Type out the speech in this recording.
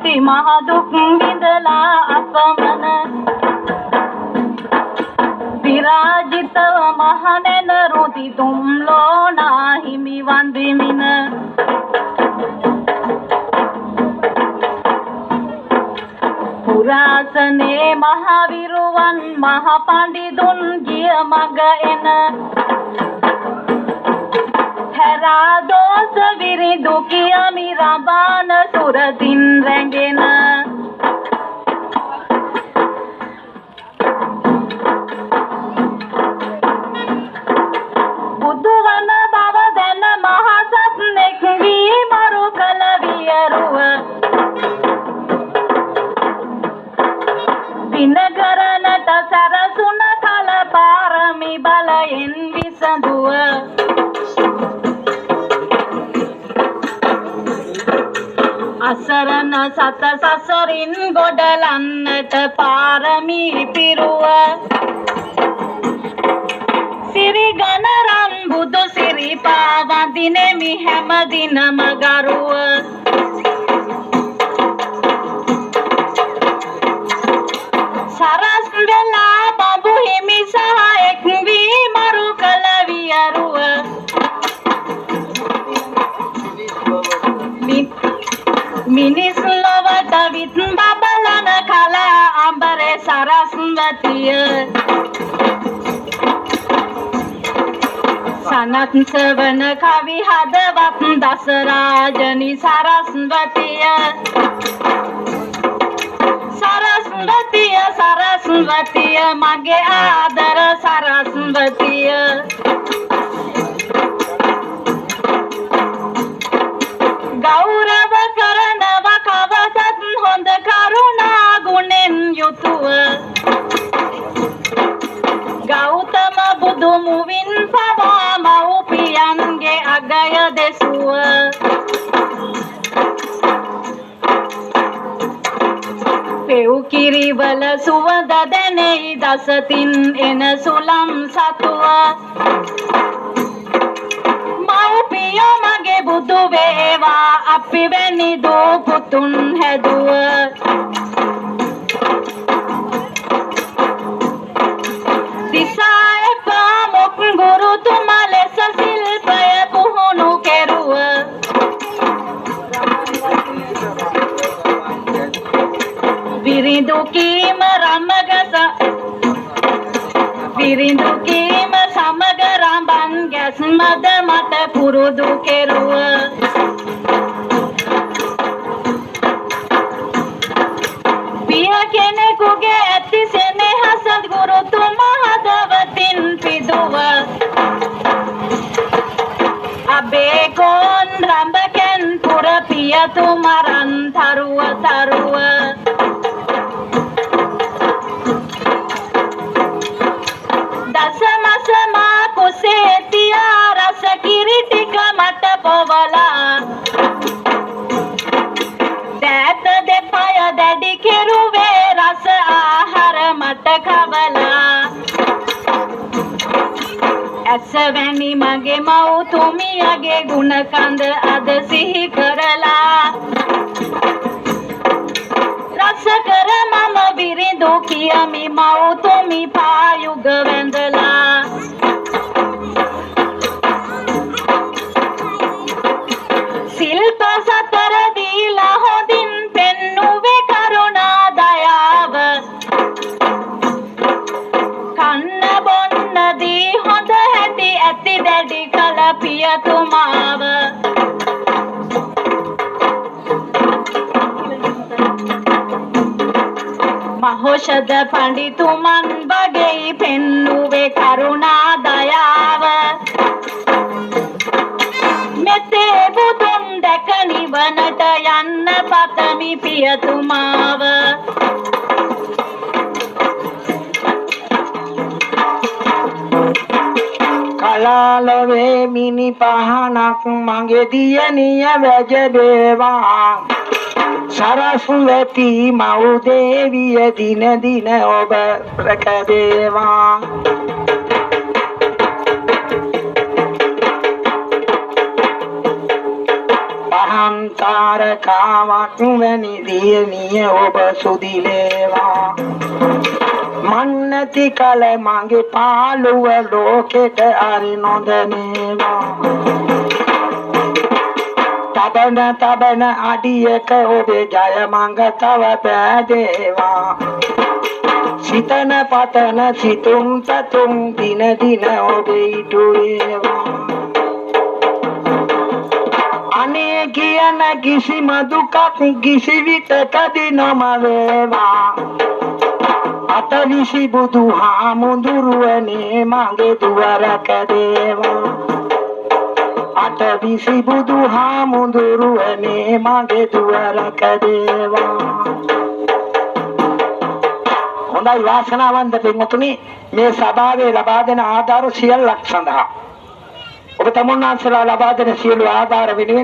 ඇති මහ දුක් විඳලා අපමණ විරාජිතව මහණෙන රුධි තුම්ලෝනා හිමි වන්දිමින පුරාසනේ මහ විරුවන් මහ පඬිදුන් ගිය මග එන හැරා දෝස විරිදු කියමි රබාන සුරතින් රැඟෙන බුදුවන බව දැන මහසත් නෙක් වී මරු කල වියරුව විනකරණට සරසුන කල පාරමි බලයෙන් විසඳුව අසරණ සත සසරින් ගොඩලන්නට පාරමී පිරුව සිරි ගණරම් බුදු සිරිපා වඳිනෙමි හැම දිනම ගරුව සරස් වෙලා බඹු හිමි සහ එක් වී මරු කල වියරුව මිනිස් ලොවට විත් බබලන කල අඹරේ සරස්වතිය සනත් සවන කවි හදවත් දසරාජනි සරස්වතිය සරස්වතිය සරස්වතිය මගේ ආදර සරස්වතිය ගෞරව කරනව කවදත් හොඳ කරුණා ගුණෙන් යුතුව ගෞතම බුදු මුවින් පවා මව්පියන්ගේ අගය දෙසුව පෙව් කිරිවල සුවඳ දැනෙයි දසතින් එන සුලම් සතුව මව්පියෝ මගේ බුදු වේවා අපි වැනි දූ පුතුන් හැදුව දිසා එපා මොක් ගුරුතුමා ලෙස ශිල්පය පුහුණු කෙරුව විරිදු කීම රමගස විරිදු කීම සමග රඹන් ගැස්මද මට පුරුදු කෙරුව පිය කෙනෙකුගේ ඇති සෙනෙහස ගුරුතුමා හදවතින් පිදුව අබේ කොන් රඹකෙන් පුර පියතුමා රන් තරුව තරුව දසමසමා කුසේ තියා රස කිරි ටික මට පොවලා දෑත දෙපය දැඩි කෙරුවේ රස ආහාර මට කවලා ඇස වැනි මගේ මව්තුමියගේ ගුණ කඳ අද සිහි කරලා රස කර මම විරිදු කියමි මව්තුමි පායුග වැඳලා සිල්ප සතර දීලා හොඳින් පෙන්නුවේ කරුණා දයාව කන්න බොන්න දී හොඳ හැටි ඇති දැඩි කල පියතුමාව මහෝෂධ පඬිතුමන් වගේ පෙන්නුවේ කරුණා දයාව මෙතේ බුදුන් දැක නිවනට යන්න පතමි පියතුමාව කලාලොවේ මිනි පහනක් මගේ දියණිය වැජබේවා සරස්වති මව් දේවිය දින දින ඔබ රැකදේවා අනන්තරකාවක් වැනි දියණිය ඔබ සුදිලේවා මන්නති කල මගේ පාළුව ලෝකෙට අරි නොදනේවා තබන අඩියක ඔබේ ජය මඟ තව පෑදේවා සිතන පතන සිතුම් පැතුම් දින දින ඔබේ ඉටු වේවා අනේ කියන කිසිම දුකක් කිසි විටකදී නොම වේවා අතවිසි බුදුහාමුදුරුවනේ මගේ දුවරක දේවා අතවිසි බුදුහාමුදුරුවනේ මගේ දුවරක දේවා හොඳයි වාසනාවන්ත පින්වතුනි මේ සභාවේ ලබා දෙන ආධාර සියල්ලක් සඳහා ඔබ තමුන්නාන්සලා ලබා දෙන සියලු ආධාර වෙනුවෙන්